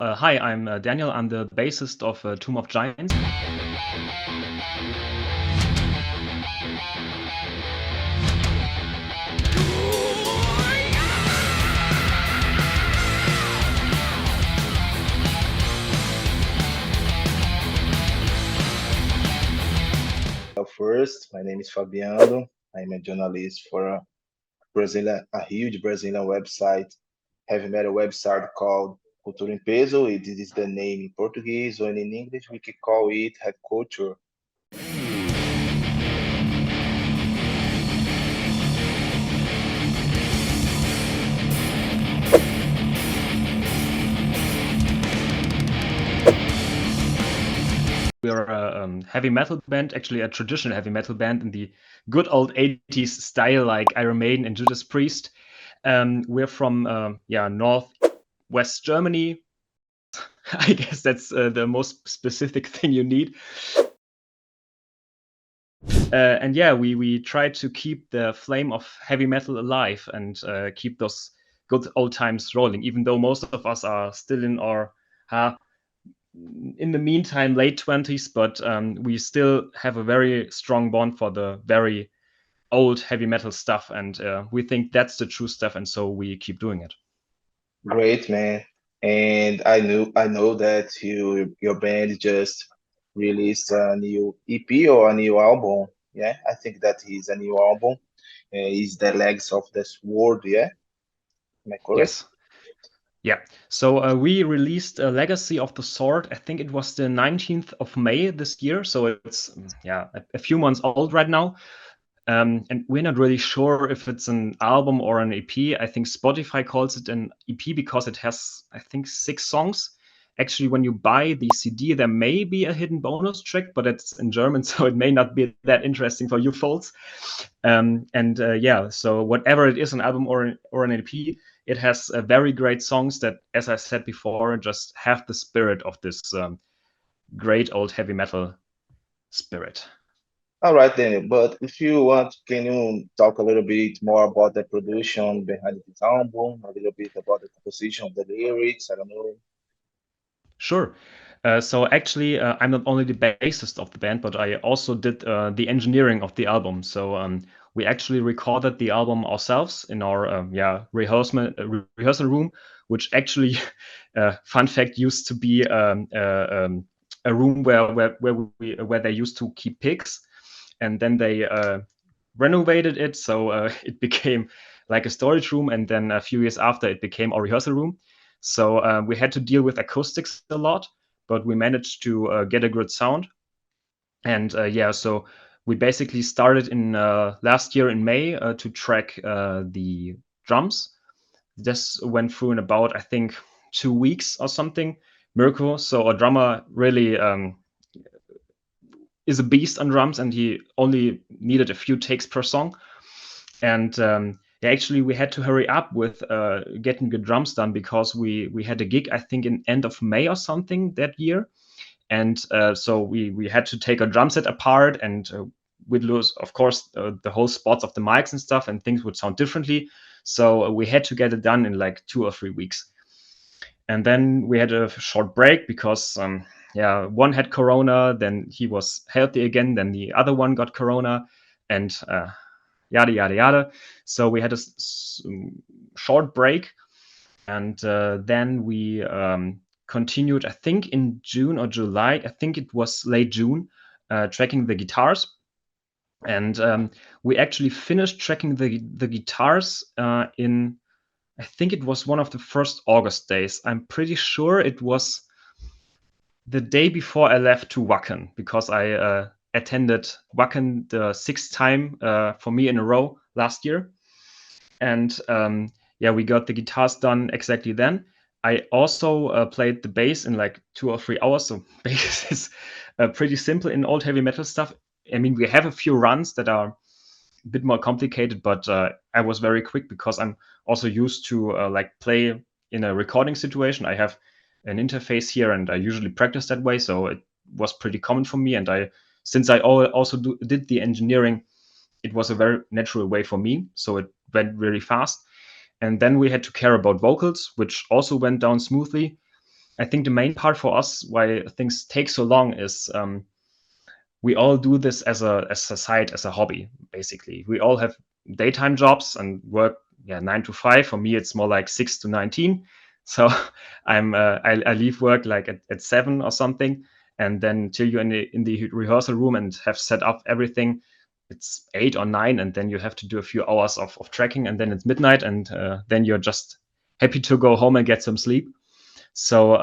Hi, I'm Daniel. I'm the bassist of Tomb of Giants. First, my name is Fabiano. I'm a journalist for a huge Brazilian website, heavy metal website called Cultura Peso. It is the name in Portuguese, or in English, we can call it Head Culture. We are a heavy metal band, actually a traditional heavy metal band in the good old 80s style, like Iron Maiden and Judas Priest. We're from northwest Germany. I guess that's the most specific thing you need. And yeah, we try to keep the flame of heavy metal alive and keep those good old times rolling, even though most of us are still in our in the meantime late 20s, but we still have a very strong bond for the very old heavy metal stuff, and we think that's the true stuff, and so we keep doing it. Great, man. And I know that your band just released a new EP or a new album. Yeah, I think that is a new album. Is the Legs of the Sword, yeah? Am I correct? Yes. Yeah. So we released a Legacy of the Sword. I think it was the 19th of May this year. So it's a few months old right now. And we're not really sure if it's an album or an EP. I think Spotify calls it an EP because it has, I think, 6 songs. Actually, when you buy the CD, there may be a hidden bonus track, but it's in German, so it may not be that interesting for you folks. So whatever it is, an album or an EP, it has very great songs that, as I said before, just have the spirit of this great old heavy metal spirit. All right, Daniel. But if you want, can you talk a little bit more about the production behind this album, a little bit about the composition of the lyrics? I don't know. Sure. So actually, I'm not only the bassist of the band, but I also did the engineering of the album. So we actually recorded the album ourselves in our rehearsal room, which actually, fun fact, used to be a room where they used to keep pigs, and then they renovated it, so it became like a storage room, and then a few years after, it became our rehearsal room. So we had to deal with acoustics a lot, but we managed to get a good sound. And so we basically started in last year in May to track the drums. This went through in about, I think, 2 weeks or something. Mirko, so a drummer, really is a beast on drums, and he only needed a few takes per song. And actually, we had to hurry up with getting the drums done because we had a gig, I think, in end of May or something that year. And so we had to take a drum set apart, and we'd lose, of course, the whole spots of the mics and stuff, and things would sound differently. So we had to get it done in like 2 or 3 weeks. And then we had a short break because one had corona, then he was healthy again, then the other one got corona, and yada yada yada. So we had a short break, and then we continued, I think, in June or July. I think it was late June, tracking the guitars. And we actually finished tracking the guitars in, I think it was one of the first August days. I'm pretty sure it was the day before I left to Wacken, because I attended Wacken the 6th time for me in a row last year. And we got the guitars done exactly then. I also played the bass in like 2 or 3 hours. So bass is pretty simple in old heavy metal stuff. I mean, we have a few runs that are a bit more complicated, but I was very quick because I'm also used to play in a recording situation. I have an interface here, and I usually practice that way, so it was pretty common for me. And since I also did the engineering, it was a very natural way for me, so it went really fast. And then we had to care about vocals, which also went down smoothly. I think the main part for us why things take so long is we all do this as a side, as a hobby. Basically, we all have daytime jobs and work 9 to 5. For me, it's more like 6 to 19. So I leave work like at 7 or something, and then till you're in the rehearsal room and have set up everything, it's 8 or 9, and then you have to do a few hours of tracking, and then it's midnight, and then you're just happy to go home and get some sleep. So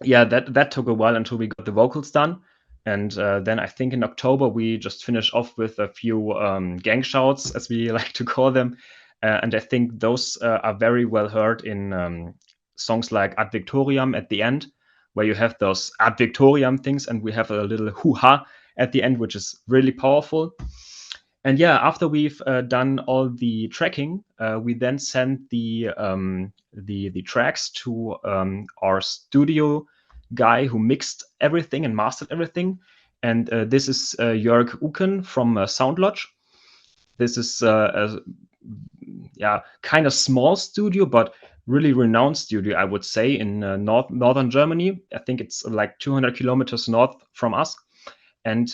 that took a while until we got the vocals done. And then I think in October we just finished off with a few gang shouts, as we like to call them. And I think those are very well heard in songs like Ad Victoriam at the end, where you have those Ad Victoriam things, and we have a little hoo-ha at the end, which is really powerful. And after we've done all the tracking, we then send the tracks to our studio guy who mixed everything and mastered everything. And this is Jörg Uken from Soundlodge. This is a kind of small studio, but really renowned studio, I would say, in northern Germany. I think it's like 200 kilometers north from us. And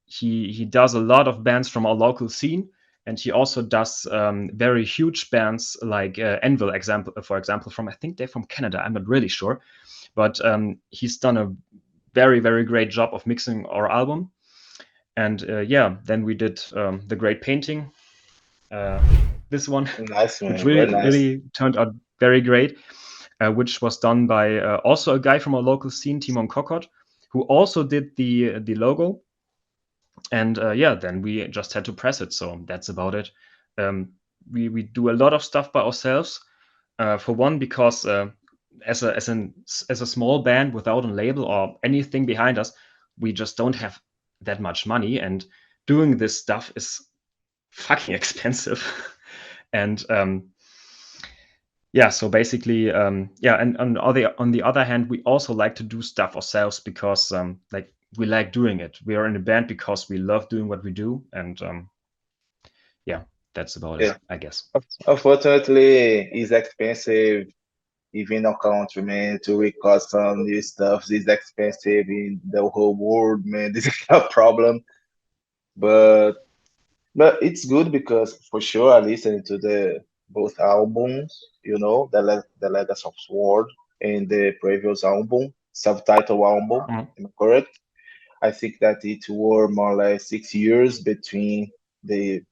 he does a lot of bands from our local scene, and he also does very huge bands like Envie, for example, from I think they're from Canada. I'm not really sure, but he's done a very, very great job of mixing our album. And then we did The Great Painting, this one, Nice, man. which Very nice. really turned out very great, which was done by also a guy from our local scene, Timon Kokot, who also did the logo. And then we just had to press it. So that's about it. We do a lot of stuff by ourselves. For one, because as a small band without a label or anything behind us, we just don't have that much money, and doing this stuff is fucking expensive. And so basically, and on the other hand, we also like to do stuff ourselves because like we like doing it. We are in a band because we love doing what we do, and that's about it, I guess. Unfortunately, it's expensive even in our country, man, to record some new stuff. It's expensive in the whole world, man. This is a problem. But it's good because for sure I listened to the both albums, the Legacy of Sword and the previous album, subtitle album. Am I correct? I think that it were more or less 6 years between these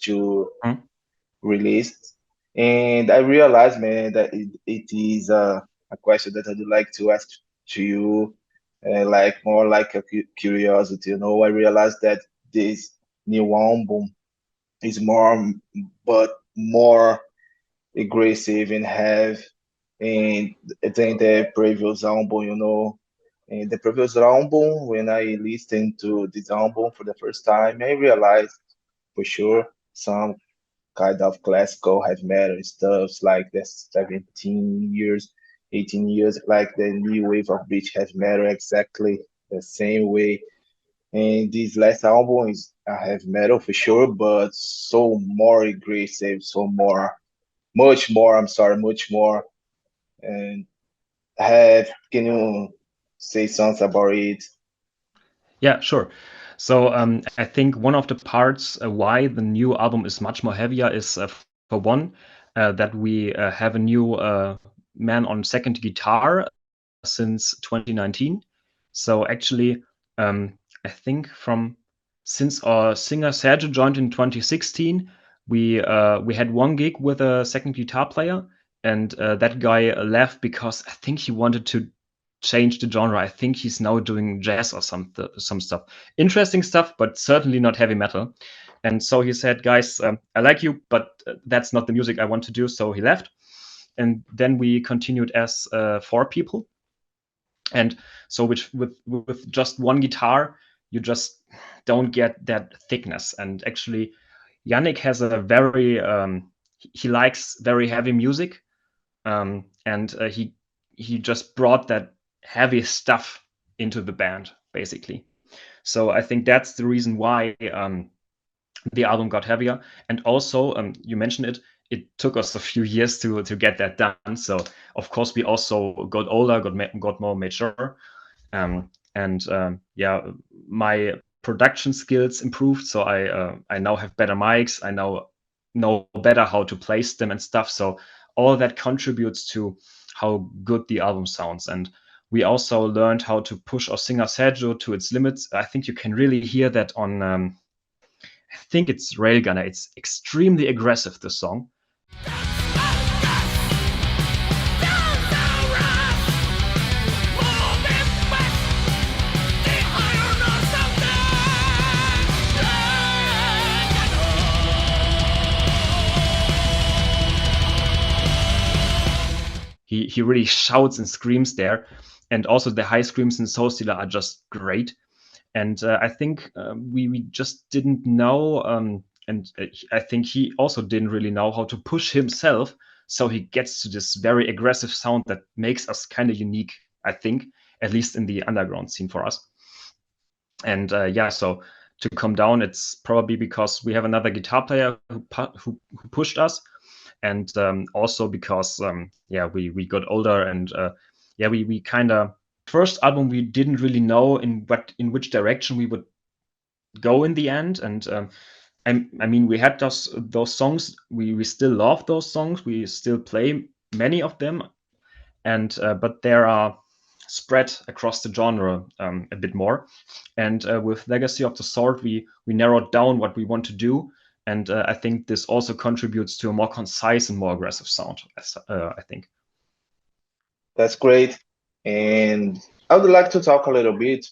two released. And I realized, man, that it is a question that I would like to ask to you, like more like a curiosity. I realized that this new album is more aggressive and have and than the previous album. And the previous album, when I listened to this album for the first time, I realized for sure some kind of classical heavy metal stuff like the 17 years, 18 years, like the new wave of British heavy metal, exactly the same way. And this last album is a heavy metal for sure, but so more aggressive, much more. I'm sorry, much more. And can you say something about it? Yeah, sure. So I think one of the parts why the new album is much more heavier is for one that we have a new man on second guitar since 2019. So actually, I think since our singer Sergio joined in 2016, we had one gig with a second guitar player, and that guy left because I think he wanted to change the genre. I think he's now doing jazz or some stuff, interesting stuff, but certainly not heavy metal. And so he said, "Guys, I like you, but that's not the music I want to do." So he left, and then we continued as 4 people. And so with just one guitar, you just don't get that thickness. And actually, Yannick has a very he likes very heavy music, and he just brought that heavy stuff into the band, basically. So I think that's the reason why the album got heavier. And also, you mentioned it, it took us a few years to get that done. So of course we also got older, got more mature, my production skills improved. So I now have better mics. I now know better how to place them and stuff. So all that contributes to how good the album sounds. And we also learned how to push our singer Sergio to its limits. I think you can really hear that on, I think it's Railgunner. It's extremely aggressive, the song. He really shouts and screams there. And also the high screams in Soul Stealer are just great. And I think we just didn't know, I think he also didn't really know how to push himself. So he gets to this very aggressive sound that makes us kind of unique, I think, at least in the underground scene for us. And so to come down, it's probably because we have another guitar player who pushed us. And also because, we got older and we kind of, first album, we didn't really know in which direction we would go in the end. And I mean, we had those songs. We still love those songs. We still play many of them, and but there are spread across the genre a bit more. And with Legacy of the Sword, we narrowed down what we want to do. And I think this also contributes to a more concise and more aggressive sound, I think. That's great. And I would like to talk a little bit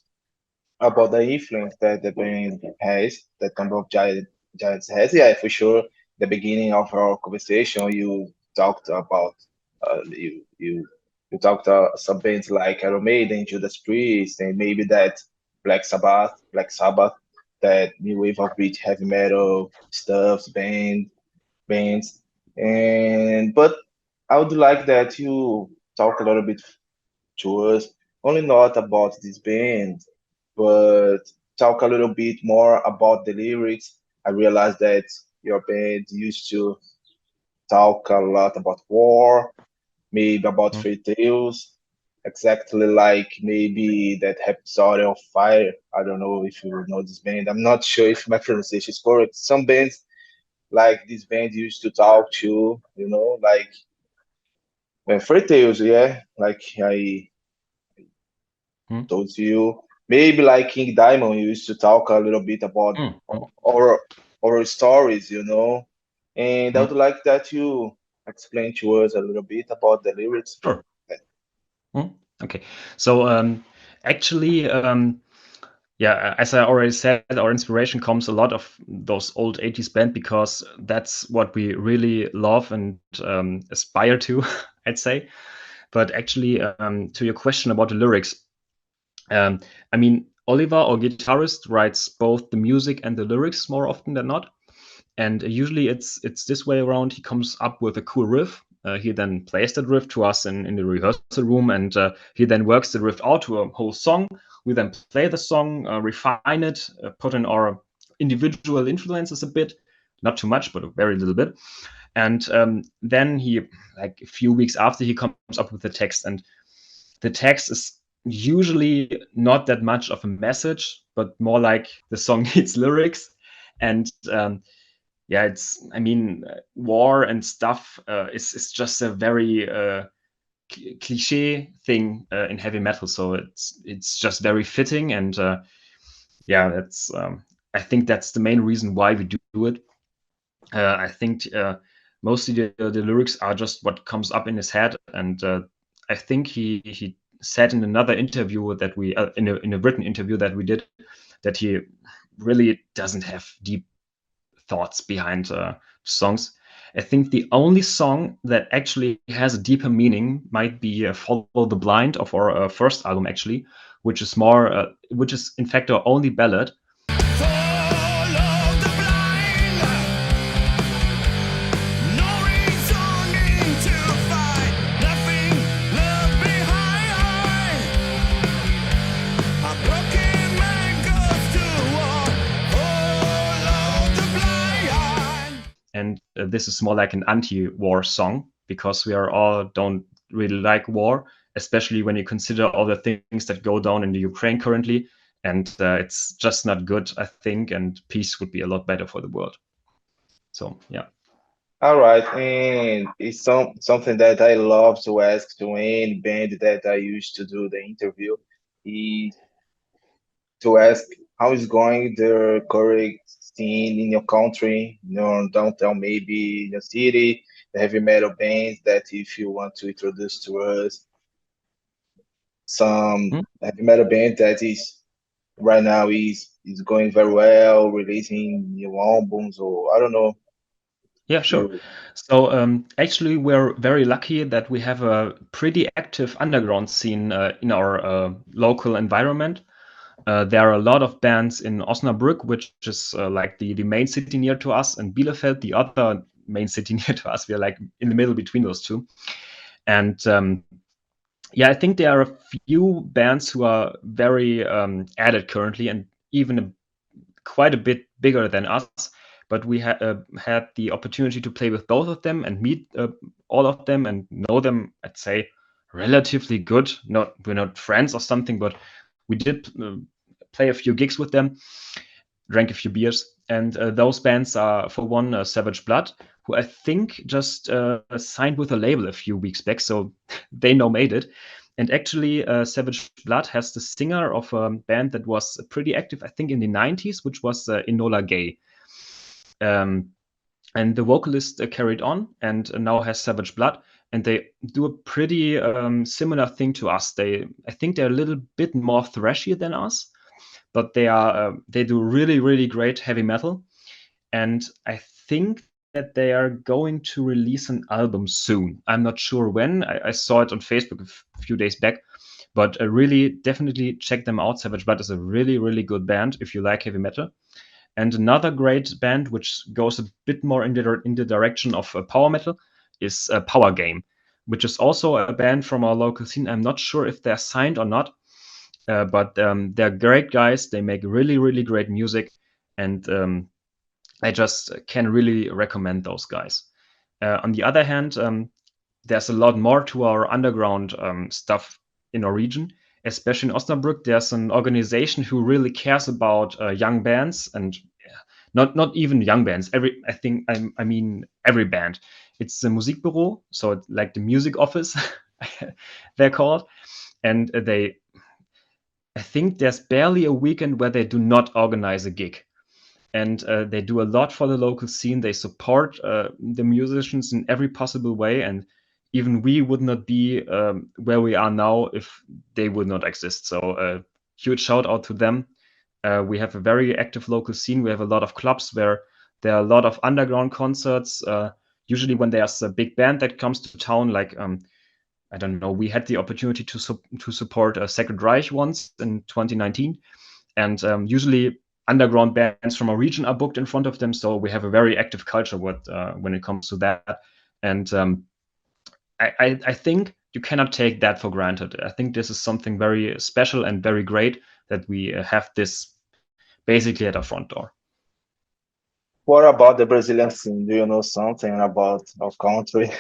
about the influence that the band has, that Number of Giants has. Yeah, for sure. The beginning of our conversation, you talked about you talked some bands like Iron Maiden, Judas Priest, and maybe that Black Sabbath, that new wave of British heavy metal stuff, bands. And but I would like that you talk a little bit to us, only not about this band, but talk a little bit more about the lyrics. I realized that your band used to talk a lot about war, maybe about fairy tales, exactly like maybe that episode of Fire. I don't know if you know this band. I'm not sure if my pronunciation is correct. Some bands like this band used to talk to, like fairy tales, yeah. Like I told you, maybe like King Diamond used to talk a little bit about our stories, And I would like that you explain to us a little bit about the lyrics. Sure. Okay. So actually, as I already said, our inspiration comes a lot of those old 80s band, because that's what we really love and aspire to, I'd say. But actually, to your question about the lyrics, I mean, Oliver, our guitarist, writes both the music and the lyrics more often than not. And usually it's this way around. He comes up with a cool riff. He then plays that riff to us in the rehearsal room, and he then works the riff out to a whole song. We then play the song, refine it, put in our individual influences a bit, not too much, but a very little bit. And then he, like a few weeks after, he comes up with the text. And the text is usually not that much of a message, but more like the song needs lyrics. And it's, I mean, war and stuff is just a very cliche thing in heavy metal. So it's just very fitting. And that's I think that's the main reason why we do it. I think mostly the lyrics are just what comes up in his head. And I think he said in another interview that we in a written interview that we did, that he really doesn't have deep thoughts behind songs. I think the only song that actually has a deeper meaning might be Follow the Blind of our first album, actually, which is in fact our only ballad. And and this is more like an anti-war song because we are all don't really like war, especially when you consider all the things that go down in the Ukraine currently, and it's just not good, I think, and peace would be a lot better for the world. So yeah. All right, and it's something that I love to ask to any band that I used to do the interview is to ask how is going the current scene in your country, downtown, maybe in your city, the heavy metal bands that if you want to introduce to us some Hmm? heavy metal band that is right now is going very well, releasing new albums or I don't know. Yeah, sure. You So actually, we're very lucky that we have a pretty active underground scene in our local environment. There are a lot of bands in Osnabrück, which is like the main city near to us, and Bielefeld, the other main city near to us. We are like in the middle between those two. And yeah, I think there are a few bands who are very added currently, and even quite a bit bigger than us. But we had the opportunity to play with both of them and meet all of them and know them, I'd say, relatively good. We're not friends or something, but we did play a few gigs with them, drank a few beers, and those bands are, for one, Savage Blood, who I think just signed with a label a few weeks back, so they now made it. And actually, Savage Blood has the singer of a band that was pretty active, I think, in the 90s, which was Enola Gay. And the vocalist carried on and now has Savage Blood, and they do a pretty similar thing to us. I think they're a little bit more thrashy than us, but they do really, really great heavy metal. And I think that they are going to release an album soon. I'm not sure when. I saw it on Facebook a few days back, but really definitely check them out. Savage Blood is a really, really good band if you like heavy metal. And another great band, which goes a bit more in the direction of power metal, is Power Game, which is also a band from our local scene. I'm not sure if they're signed or not, but they're great guys. They make really, really great music, and I just can really recommend those guys. On the other hand, there's a lot more to our underground stuff in our region, especially in Osnabrück. There's an organization who really cares about young bands, and not even young bands. I mean every band. It's the Musikbüro, so it's like the music office, they're called, and I think there's barely a weekend where they do not organize a gig. And they do a lot for the local scene. They support the musicians in every possible way, and even we would not be where we are now if they would not exist. So huge shout out to them. We have a very active local scene. We have a lot of clubs where there are a lot of underground concerts. Usually when there's a big band that comes to town, like I don't know, we had the opportunity to support Second Reich once in 2019, and usually underground bands from our region are booked in front of them. So we have a very active culture when it comes to that. And I think you cannot take that for granted. I think this is something very special and very great that we have this basically at our front door. what about the Brazilian scene? Do you know something about our country?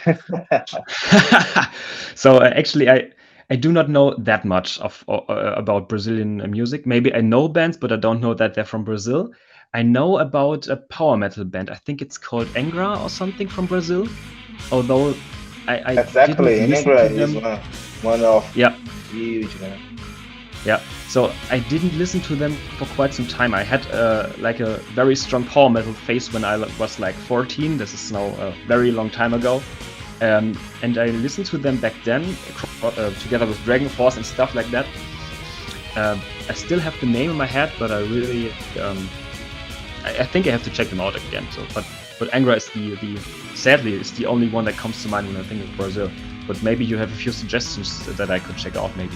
So actually, I do not know that much about Brazilian music. Maybe I know bands, but I don't know that they're from Brazil. I know about a power metal band. I think it's called Angra or something from Brazil. Although I didn't Exactly, listen to Inglês is them. one of Yeah, huge man. yeah. So I didn't listen to them for quite some time. I had like a very strong power metal phase when I was like 14. This is now a very long time ago. And I listened to them back then, together with Dragon Force and stuff like that. I still have the name in my head, but I really, I think I have to check them out again. So, but Angra is sadly, is the only one that comes to mind when I think of Brazil. But maybe you have a few suggestions that I could check out, maybe.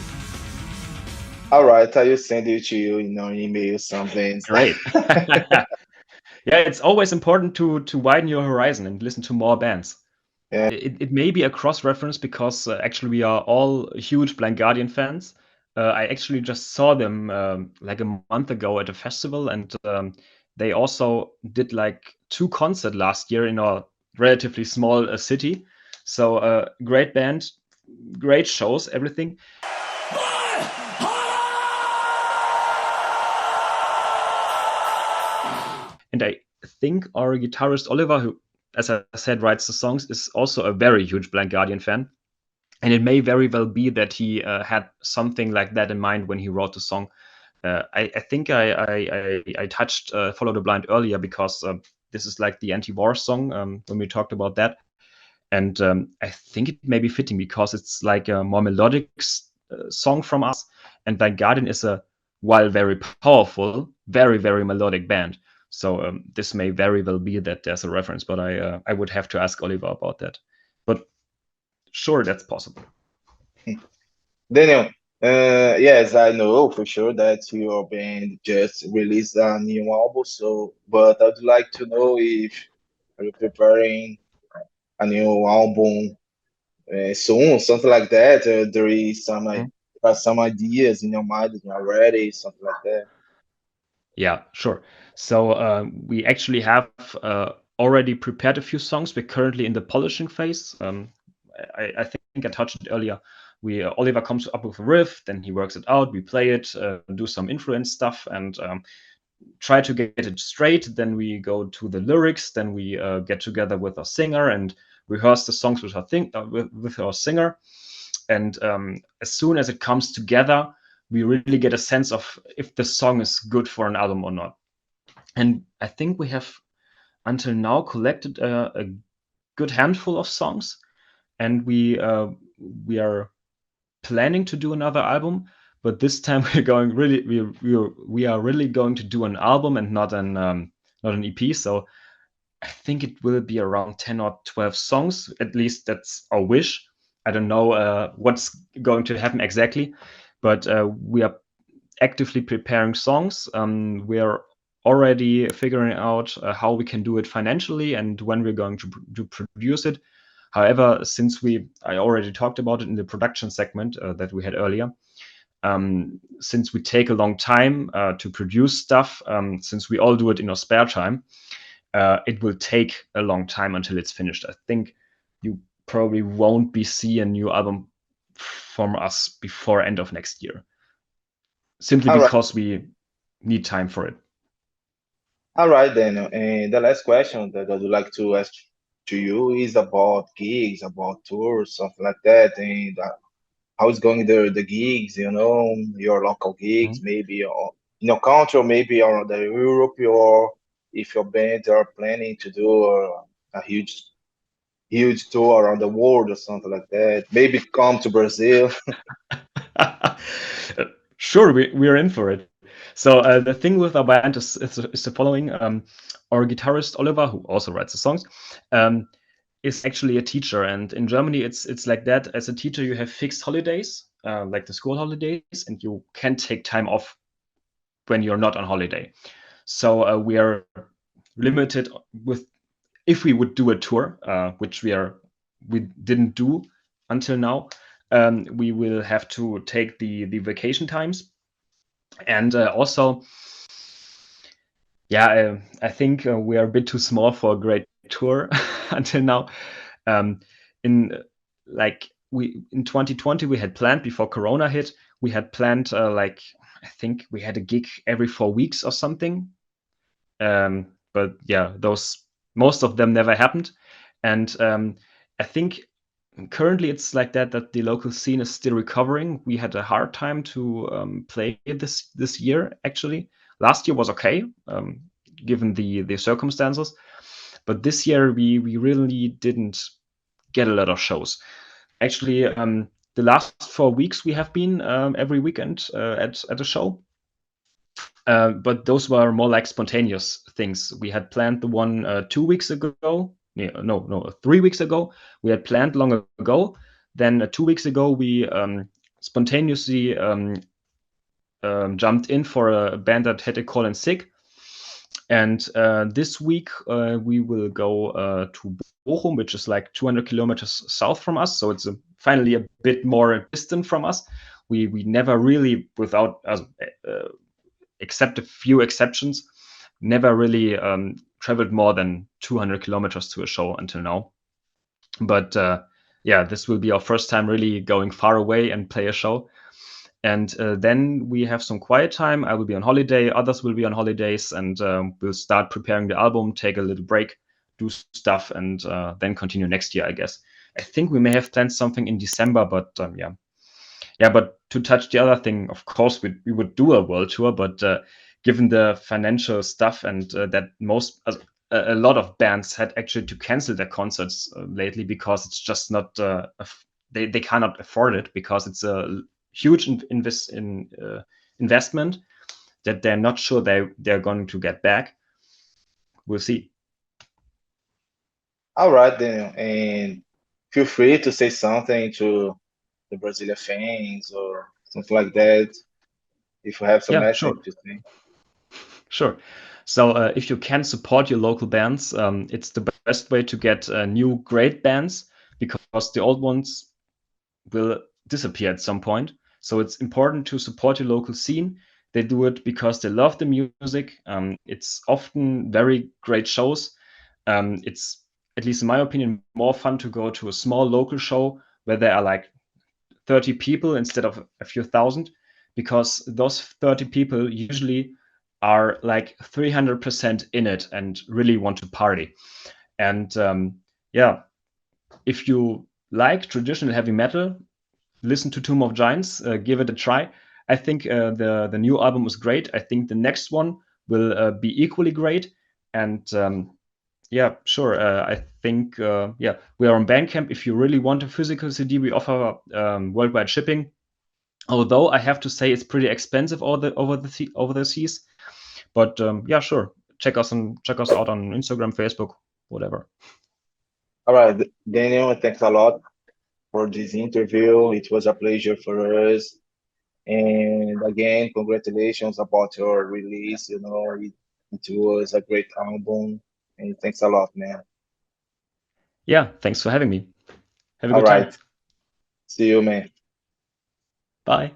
All right, I will send it to you, email something. Great. Yeah, it's always important to widen your horizon and listen to more bands. Yeah. It may be a cross-reference because actually we are all huge Blind Guardian fans. I actually just saw them like a month ago at a festival, and they also did like 2 concerts last year in a relatively small city. So great band, great shows, everything. And I think our guitarist Oliver, who, as I said, writes the songs, is also a very huge Blind Guardian fan. And it may very well be that he had something like that in mind when he wrote the song. I think I touched Follow the Blind earlier because this is like the anti-war song when we talked about that. And I think it may be fitting because it's like a more melodic song from us. And Blind Guardian is while very powerful, very, very melodic band. So this may very well be that there's a reference, but I would have to ask Oliver about that. But sure, that's possible. Daniel, yes, I know for sure that your band just released a new album. So, but I'd like to know if are you preparing a new album soon, something like that. There is some ideas in your mind already, something like that. Yeah, sure. So we actually have already prepared a few songs. We're currently in the polishing phase. I think I touched it earlier. Oliver comes up with a riff, then he works it out. We play it, do some influence stuff, and try to get it straight. Then we go to the lyrics. Then we get together with our singer and rehearse the songs with our singer. And as soon as it comes together, we really get a sense of if the song is good for an album or not. And I think we have until now collected a good handful of songs, and we are planning to do another album. But this time we are really going to do an album and not an EP. So I think it will be around 10 or 12 songs. At least that's our wish. I don't know what's going to happen exactly, but we are actively preparing songs. We are already figuring out how we can do it financially and when we're going to produce it. However, since I already talked about it in the production segment that we had earlier, since we take a long time to produce stuff, since we all do it in our spare time, it will take a long time until it's finished. I think you probably won't be seeing a new album from us before end of next year, simply All right. because we need time for it. All right, Daniel. And the last question that I would like to ask to you is about gigs, about tours, something like that. And how is going the gigs, your local gigs, maybe in your country or maybe around the Europe, or if your band are planning to do a huge tour around the world or something like that. Maybe come to Brazil. Sure, we're in for it. So the thing with our band is the following. Our guitarist Oliver, who also writes the songs, is actually a teacher. And in Germany, it's like that. As a teacher, you have fixed holidays, like the school holidays, and you can take time off when you're not on holiday. So we are limited with if we would do a tour, which we didn't do until now. We will have to take the vacation times, and also, yeah, I think we are a bit too small for a great tour until now. In 2020 we had planned before Corona hit. We had planned I think we had a gig every 4 weeks or something. But yeah, most of them never happened, and I think currently it's like that the local scene is still recovering. We had a hard time to play this year. Actually, last year was okay, given the circumstances, but this year we really didn't get a lot of shows. Actually, the last 4 weeks we have been every weekend at a show. But those were more like spontaneous things. We had planned the one 2 weeks ago. No, 3 weeks ago. We had planned long ago. Then 2 weeks ago, we spontaneously jumped in for a band that had a call in sick. And this week, we will go to Bochum, which is like 200 kilometers south from us. So it's finally a bit more distant from us. We never really, without except a few exceptions, never really traveled more than 200 kilometers to a show until now. But yeah, this will be our first time really going far away and play a show. And then we have some quiet time. I will be on holiday, others will be on holidays, and we'll start preparing the album, take a little break, do stuff, and then continue next year, I guess. I think we may have planned something in December, but yeah. Yeah, but to touch the other thing, of course, we would do a world tour, but given the financial stuff and that a lot of bands had actually to cancel their concerts lately because it's just not they cannot afford it because it's a huge investment that they're not sure they're going to get back. We'll see. All right, Daniel, and feel free to say something to the Brazilian fans or something like that. If you have some Yeah, message sure. to say. Sure. So if you can support your local bands, it's the best way to get new great bands because the old ones will disappear at some point. So it's important to support your local scene. They do it because they love the music. It's often very great shows. It's, at least in my opinion, more fun to go to a small local show where there are like 30 people instead of a few thousand, because those 30 people usually are like 300% in it and really want to party. And yeah, if you like traditional heavy metal, listen to Tomb of Giants, give it a try. I think the new album is great. I think the next one will be equally great. And yeah, sure. I think yeah, we are on Bandcamp. If you really want a physical CD, we offer worldwide shipping. Although I have to say it's pretty expensive over the seas. But yeah, sure. Check us out on Instagram, Facebook, whatever. All right, Daniel, thanks a lot for this interview. It was a pleasure for us. And again, congratulations about your release. It was a great album. And thanks a lot, man. Yeah, thanks for having me. Have a All good time. right. See you, man. Bye.